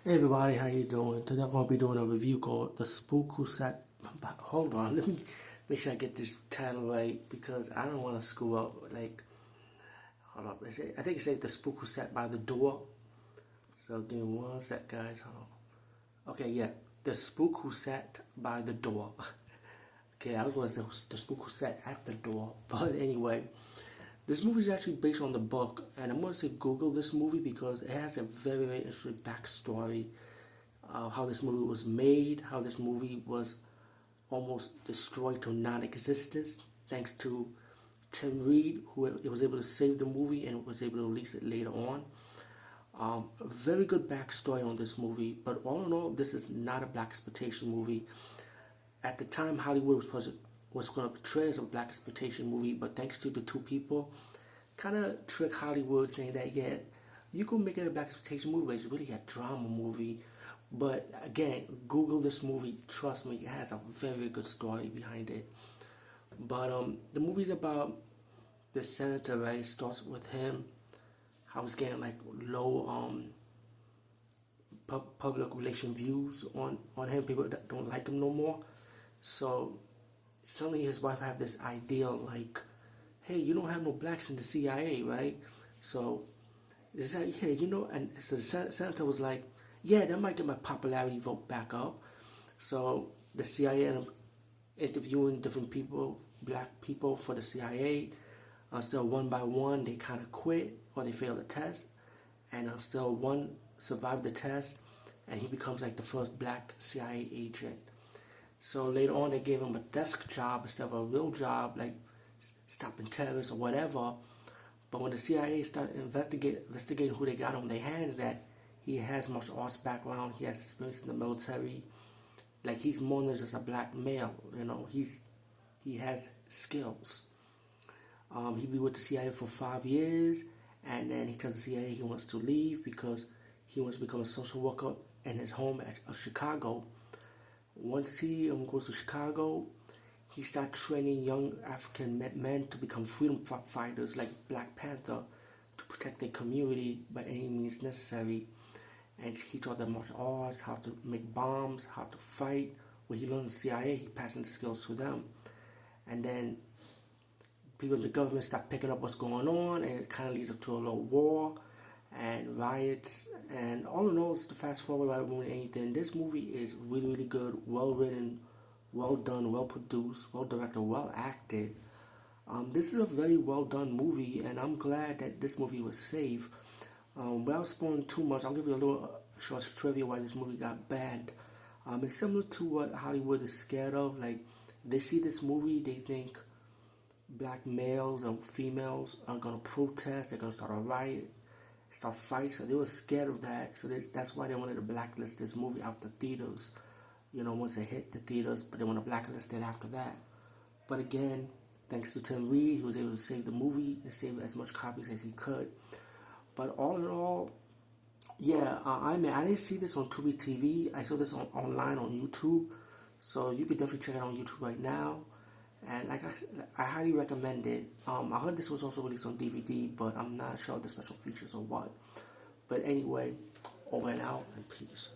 Hey everybody, how you doing? Today I'm gonna be doing a review called The Spook Who Sat. Hold on, let me make sure I get this title right because I don't want to screw up. Hold up, I think it's like The Spook Who Sat by the Door. So give me one sec, guys. Hold on. Okay, yeah, The Spook Who Sat by the Door. Okay, I was gonna say The Spook Who Sat at the Door, but anyway. This movie is actually based on the book, and I'm going to say Google this movie because it has a very, very interesting backstory. How this movie was made, how this movie was almost destroyed to non-existence thanks to Tim Reed, who was able to save the movie and was able to release it later on. A very good backstory on this movie, but all in all, this is not a black exploitation movie. At the time, Hollywood was going to portray as a black exploitation movie, but thanks to the two people, kind of trick Hollywood saying that, yeah, you can make it a black exploitation movie, but it's really a drama movie. But again, Google this movie. Trust me, it has a very good story behind it. But the movie's about the senator, right? It starts with him, how he's getting like low public relation views on him. People that don't like him no more. So suddenly his wife have this idea like, hey, you don't have no blacks in the CIA, right? So it's like, yeah, and so the senator was like, yeah, that might get my popularity vote back up. So the CIA ended up interviewing different people, black people for the CIA. Still one by one, they kind of quit or they failed the test. And still one survived the test and he becomes like the first black CIA agent. So later on, they gave him a desk job instead of a real job, like stopping terrorists or whatever. But when the CIA started investigating who they got on their hands, that he has martial arts background, he has experience in the military, like he's more than just a black male. He has skills. He be with the CIA for 5 years, and then he tells the CIA he wants to leave because he wants to become a social worker in his home of Chicago. Once he goes to Chicago, he starts training young African men to become freedom fighters like Black Panther to protect their community by any means necessary. And he taught them martial arts, how to make bombs, how to fight. When he learned the CIA, he passing the skills to them. And then people in the government start picking up what's going on, and it kind of leads up to a little war and riots. And all in all, it's the fast forward right more than anything. This movie is really, really good, well written, well done, well produced, well directed, well acted. This is a very well done movie, and I'm glad that this movie was saved. Without spoiling too much, I'll give you a little short trivia why this movie got banned. It's similar to what Hollywood is scared of. Like, they see this movie, they think black males and females are gonna protest, they're gonna start a riot, start fights. So they were scared of that. So that's why they wanted to blacklist this movie out the theaters. Once it hit the theaters, but they want to blacklist it after that. But again, thanks to Tim Reed, he was able to save the movie and save as much copies as he could. But all in all, yeah, I didn't see this on Tubi TV. I saw this online on YouTube. So you could definitely check it on YouTube right now. And like I highly recommend it. I heard this was also released on DVD, but I'm not sure the special features or what. But anyway, over and out, and peace.